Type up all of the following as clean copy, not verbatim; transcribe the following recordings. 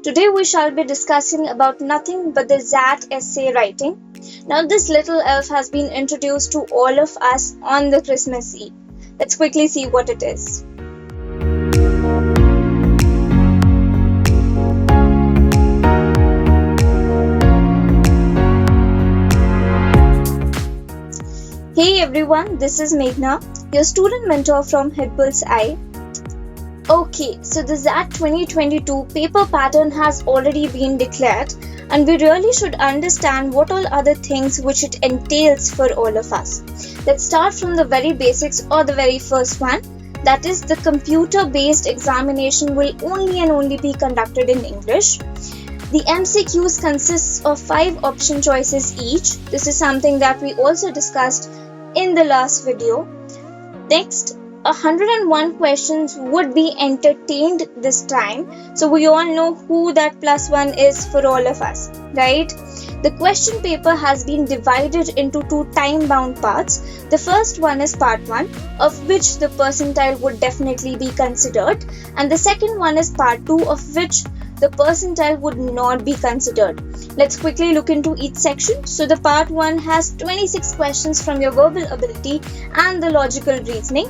Today we shall be discussing about nothing but the ZAT essay writing. Now this little elf has been introduced to all of us on the Christmas Eve. Let's quickly see what it is. Hey everyone, this is Meghna, your student mentor from Headpulse I. Okay, so the ZAT 2022 paper pattern has already been declared, and we really should understand what all other things which it entails for all of us. Let's start from the very basics or the very first one. That is, the computer-based examination will only be conducted in English. The MCQs consists of 5 option choices each. This is something that we also discussed in the last video. Next, 101 questions would be entertained this time. So we all know who that +1 is for all of us, right? The question paper has been divided into 2 time-bound parts. The first one is part 1, of which the percentile would definitely be considered, and the second one is part 2, of which the percentile would not be considered. Let's quickly look into each section. So the part 1 has 26 questions from your verbal ability and the logical reasoning.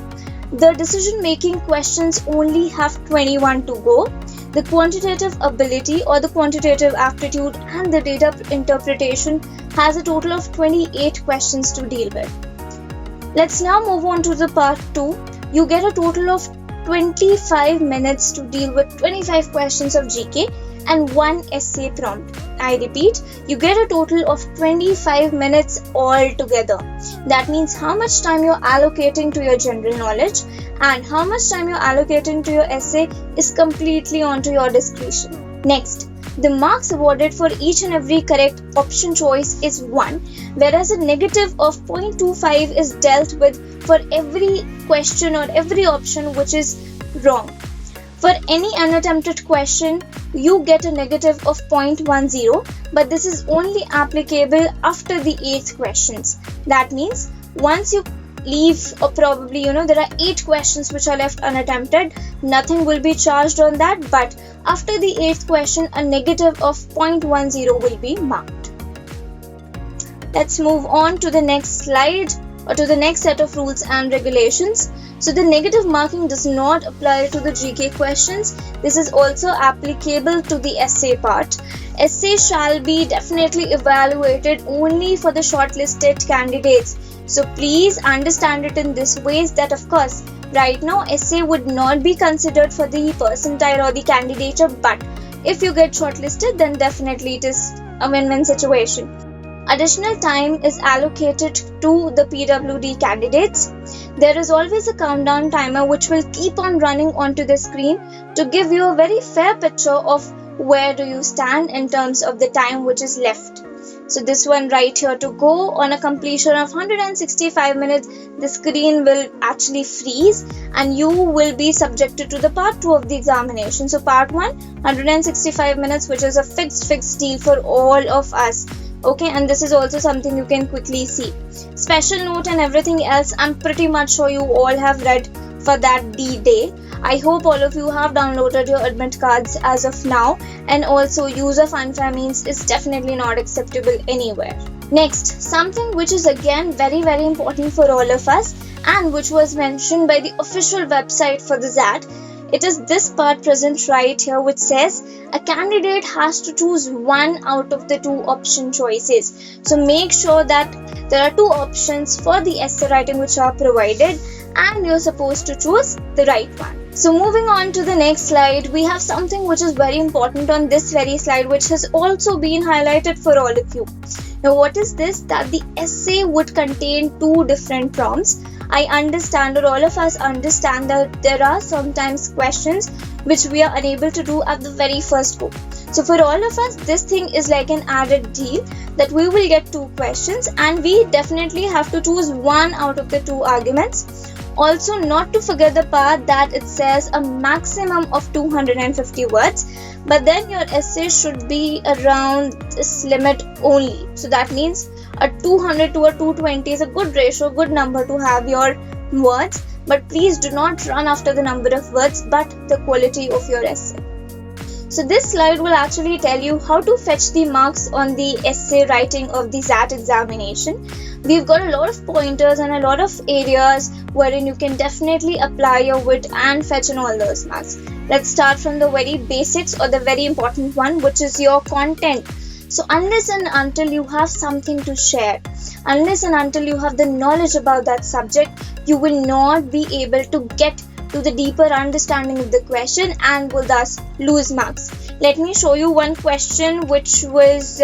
The decision-making questions only have 21 to go. The quantitative ability or the quantitative aptitude and the data interpretation has a total of 28 questions to deal with. Let's now move on to the part 2. You get a total of 25 minutes to deal with 25 questions of GK and 1 essay prompt. I repeat, you get a total of 25 minutes altogether. That means how much time you're allocating to your general knowledge and how much time you're allocating to your essay is completely onto your discretion. Next, the marks awarded for each and every correct option choice is 1, whereas a negative of 0.25 is dealt with for every question or every option which is wrong. For any unattempted question, you get a negative of 0.10, but this is only applicable after the 8th questions. That means once you leave, or probably there are 8 questions which are left unattempted, nothing will be charged on that, but after the 8th question, a negative of 0.10 will be marked. Let's move on to the next slide or to the next set of rules and regulations. So the negative marking does not apply to the GK questions. This is also applicable to the essay part. Essay shall be definitely evaluated only for the shortlisted candidates. So please understand it in this way that of course right now essay would not be considered for the percentile or the candidature, but if you get shortlisted then definitely it is a win-win situation. Additional time is allocated to the PWD candidates. There is always a countdown timer which will keep on running onto the screen to give you a very fair picture of where do you stand in terms of the time which is left. So this one right here, to go on a completion of 165 minutes, the screen will actually freeze and you will be subjected to the part 2 of the examination. So part 1, 165 minutes, which is a fixed deal for all of us. Okay, and this is also something you can quickly see. Special note and everything else, I'm pretty much sure you all have read for that D-Day. I hope all of you have downloaded your admit cards as of now, and also use of unfair means is definitely not acceptable anywhere. Next, something which is again very important for all of us and which was mentioned by the official website for the ZAT. It is this part present right here which says a candidate has to choose 1 out of the 2 option choices. So make sure that there are 2 options for the essay writing which are provided and you're supposed to choose the right one. So moving on to the next slide, we have something which is very important on this very slide which has also been highlighted for all of you. Now what is this? That the essay would contain 2 different prompts. I understand, or all of us understand, that there are sometimes questions which we are unable to do at the very first go. So for all of us, this thing is like an added deal that we will get 2 questions and we definitely have to choose 1 out of the 2 arguments. Also, not to forget the part that it says a maximum of 250 words, but then your essay should be around this limit only. So that means a 200 to a 220 is a good ratio, good number to have your words, but please do not run after the number of words but the quality of your essay. So this slide will actually tell you how to fetch the marks on the essay writing of the XAT examination. We've got a lot of pointers and a lot of areas wherein you can definitely apply your wit and fetch in all those marks. Let's start from the very basics, or the very important one, which is your content. So unless and until you have something to share, unless and until you have the knowledge about that subject, you will not be able to get to the deeper understanding of the question and will thus lose marks. Let me show you one question which was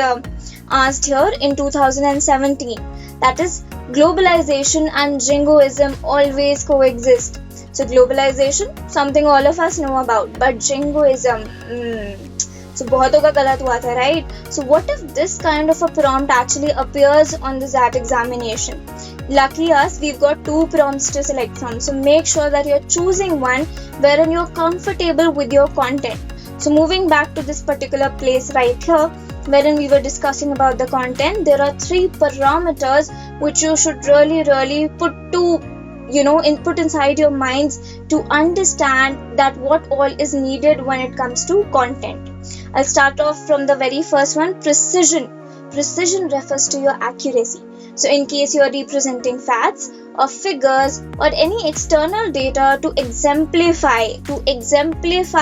asked here in 2017. That is, globalization and jingoism always coexist. So globalization, something all of us know about, but jingoism, so बहुतों का गलत हुआ था, right? So what if this kind of a prompt actually appears on the XAT examination? Lucky us, we've got 2 prompts to select from. So make sure that you're choosing one wherein you're comfortable with your content. So moving back to this particular place right here, wherein we were discussing about the content, there are 3 parameters which you should really put input inside your minds to understand that what all is needed when it comes to content. I'll start off from the very first one, precision. Precision refers to your accuracy. So in case you are representing facts or figures or any external data to exemplify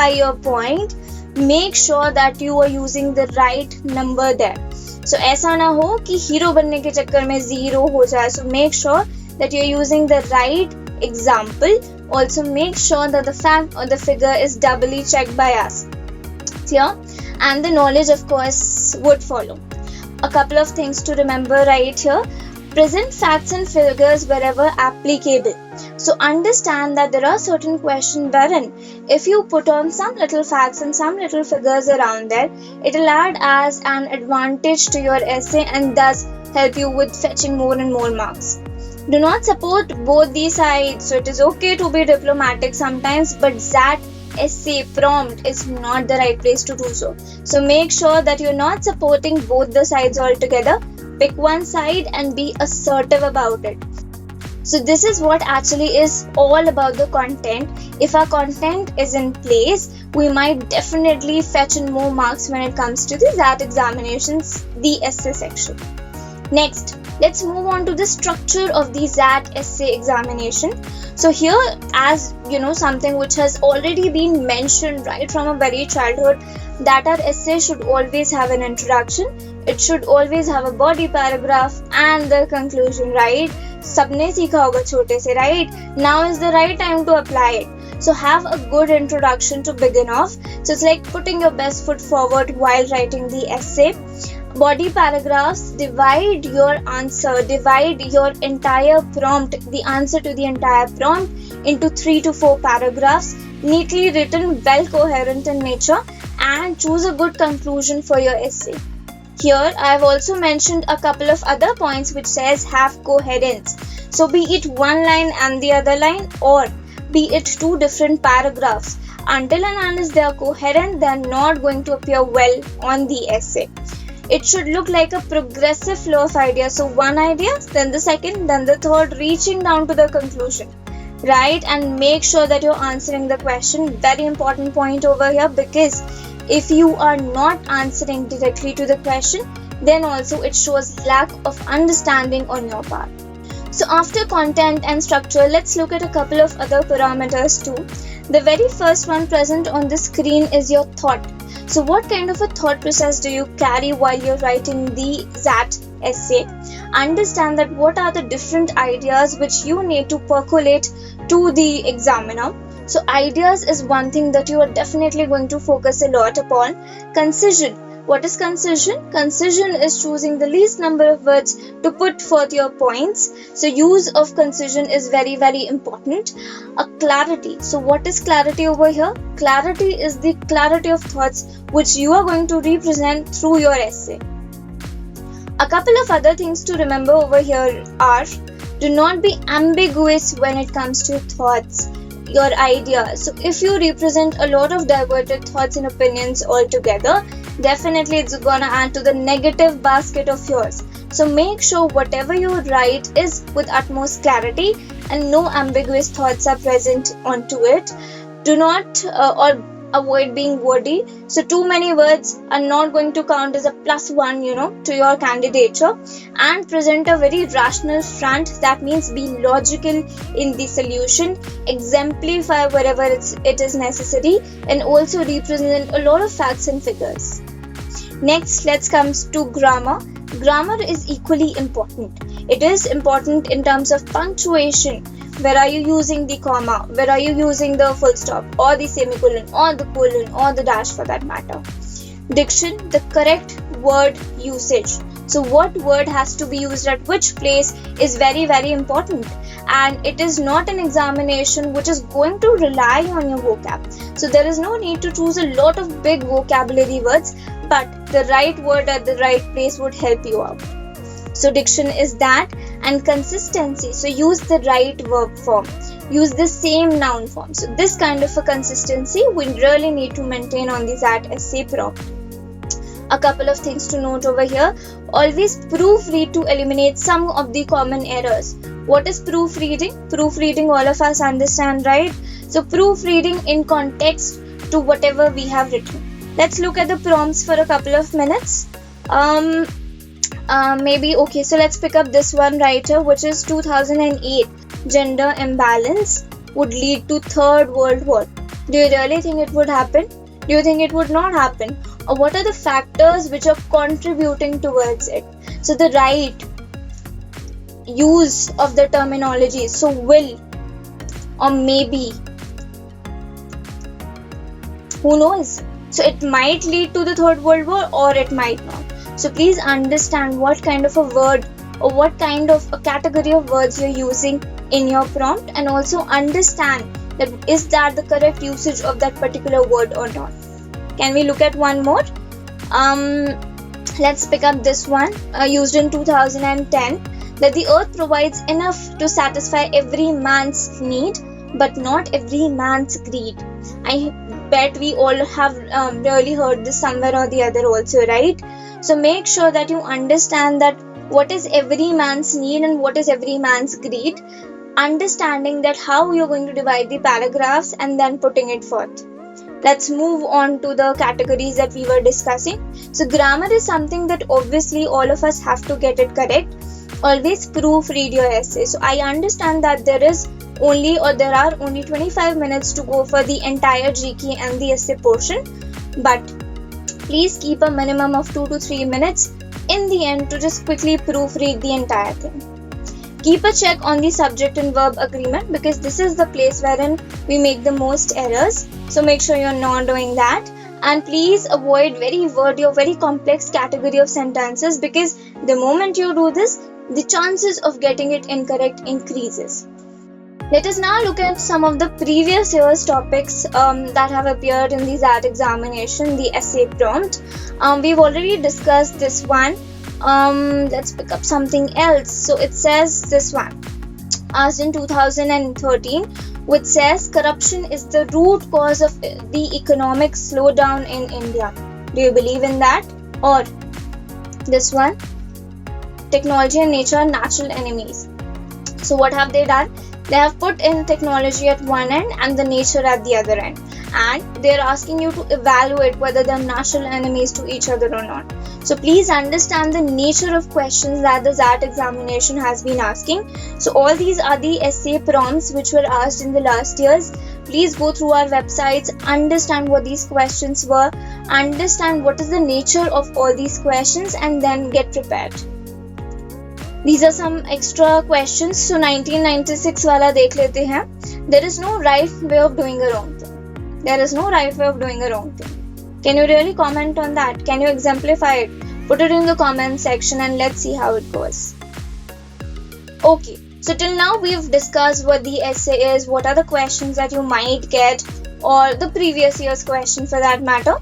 your point, make sure that you are using the right number there. So ऐसा ना हो कि hero बनने के चक्कर में 0 हो जाए. So make sure that you're using the right example. Also make sure that the fact or the figure is doubly checked by us. Clear? And the knowledge, of course, would follow. A couple of things to remember right here. Present facts and figures wherever applicable. So understand that there are certain questions wherein if you put on some little facts and some little figures around there, it will add as an advantage to your essay and thus help you with fetching more and more marks. Do not support both these sides. So it is okay to be diplomatic sometimes, but XAT essay prompt is not the right place to do so. So make sure that you're not supporting both the sides altogether. Pick one side and be assertive about it. So this is what actually is all about the content. If our content is in place, we might definitely fetch in more marks when it comes to the XAT examinations, the essay section. Next, let's move on to the structure of the XAT essay examination. So here, as you know, something which has already been mentioned right from a very childhood, that our essay should always have an introduction, it should always have a body paragraph and the conclusion, right? सबने सीखा होगा छोटे से, right? Now is the right time to apply it. So have a good introduction to begin off. So it's like putting your best foot forward while writing the essay. Body paragraphs, divide your answer, divide your entire prompt, the answer to the entire prompt into 3 to 4 paragraphs, neatly written, well coherent in nature, and choose a good conclusion for your essay. Here I have also mentioned a couple of other points which says have coherence. So be it one line and the other line, or be it 2 different paragraphs. Until and unless they are coherent, they are not going to appear well on the essay. It should look like a progressive flow of ideas. So one idea, then the second, then the third, reaching down to the conclusion. Right? And make sure that you're answering the question. Very important point over here, because if you are not answering directly to the question, then also it shows lack of understanding on your part. So after content and structure, let's look at a couple of other parameters too. The very first one present on the screen is your thought. So what kind of a thought process do you carry while you're writing the XAT essay? Understand that what are the different ideas which you need to percolate to the examiner. So ideas is one thing that you are definitely going to focus a lot upon. Concision. What is concision? Concision is choosing the least number of words to put forth your points. So use of concision is very important. A clarity. So what is clarity over here? Clarity is the clarity of thoughts which you are going to represent through your essay. A couple of other things to remember over here are, do not be ambiguous when it comes to thoughts, your ideas. So if you represent a lot of diverted thoughts and opinions altogether, definitely it's gonna add to the negative basket of yours. So make sure whatever you write is with utmost clarity and no ambiguous thoughts are present onto it. Do not or avoid being wordy. So too many words are not going to count as a +1, to your candidature. And present a very rational front. That means be logical in the solution, exemplify wherever it is necessary, and also represent a lot of facts and figures. Next, let's come to grammar. Grammar is equally important. It is important in terms of punctuation. Where are you using the comma? Where are you using the full stop or the semicolon or the colon or the dash for that matter? Diction, the correct word usage. So what word has to be used at which place is very, very important. And it is not an examination which is going to rely on your vocab. So there is no need to choose a lot of big vocabulary words, but the right word at the right place would help you out. So diction is that, and consistency. So use the right verb form, use the same noun form. So this kind of a consistency we really need to maintain on the ZAT essay prompt. A couple of things to note over here. Always proofread to eliminate some of the common errors. What is proofreading? Proofreading all of us understand, right? So proofreading in context to whatever we have written. Let's look at the prompts for a couple of minutes. Okay, so let's pick up this one right here, which is 2008. Gender imbalance would lead to Third World War. Do you really think it would happen? Do you think it would not happen? Or what are the factors which are contributing towards it? So the right use of the terminology. So will or maybe. Who knows? So it might lead to the Third World War or it might not. So please understand what kind of a word or what kind of a category of words you're using in your prompt, and also understand that is that the correct usage of that particular word or not. Can we look at one more? Let's pick up this one, used in 2010, that the earth provides enough to satisfy every man's need, but not every man's greed. I bet we all have really heard this somewhere or the other also, right? So make sure that you understand that what is every man's need and what is every man's greed, understanding that how you're going to divide the paragraphs and then putting it forth. Let's move on to the categories that we were discussing. So grammar is something that obviously all of us have to get it correct. Always proofread your essay. So I understand that there are only 25 minutes to go for the entire GK and the essay portion, but please keep a minimum of 2 to 3 minutes in the end to just quickly proofread the entire thing. Keep a check on the subject and verb agreement, because this is the place wherein we make the most errors. So make sure you're not doing that. And please avoid very wordy or very complex category of sentences, because the moment you do this, the chances of getting it incorrect increases. Let us now look at some of the previous year's topics that have appeared in the ZAT examination, the essay prompt. We've already discussed this one. Let's pick up something else. So it says this one, asked in 2013, which says corruption is the root cause of the economic slowdown in India. Do you believe in that? Or this one, technology and nature are natural enemies. So what have they done? They have put in technology at one end and the nature at the other end, and they're asking you to evaluate whether they're natural enemies to each other or not. So please understand the nature of questions that the ZAT examination has been asking. So all these are the essay prompts which were asked in the last years. Please go through our websites, understand what these questions were, understand what is the nature of all these questions, and then get prepared. These are some extra questions. So 1996 वाला देख लेते हैं. There is no right way of doing a wrong thing. There is no right way of doing a wrong thing. Can you really comment on that? Can you exemplify it? Put it in the comment section and let's see how it goes. Okay, so till now we've discussed what the essay is, what are the questions that you might get, or the previous year's question for that matter.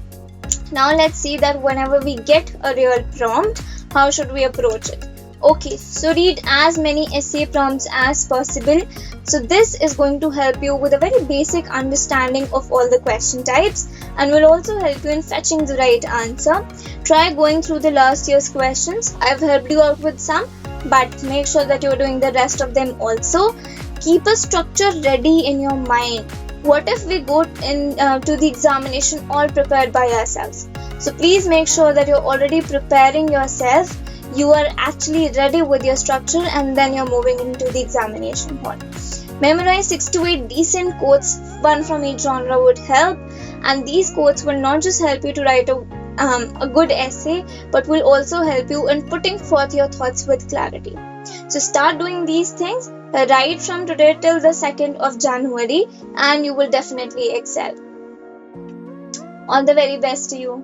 Now let's see that whenever we get a real prompt, how should we approach it? Okay, so read as many essay prompts as possible. So this is going to help you with a very basic understanding of all the question types and will also help you in fetching the right answer. Try going through the last year's questions. I've helped you out with some, but make sure that you're doing the rest of them also. Keep a structure ready in your mind. What if we go to the examination all prepared by ourselves? So please make sure that you're already preparing yourself. You are actually ready with your structure, and then you're moving into the examination hall. Memorize 6 to 8 decent quotes, one from each genre would help, and these quotes will not just help you to write a good essay, but will also help you in putting forth your thoughts with clarity. So start doing these things right from today till the 2nd of January, and you will definitely excel. All the very best to you.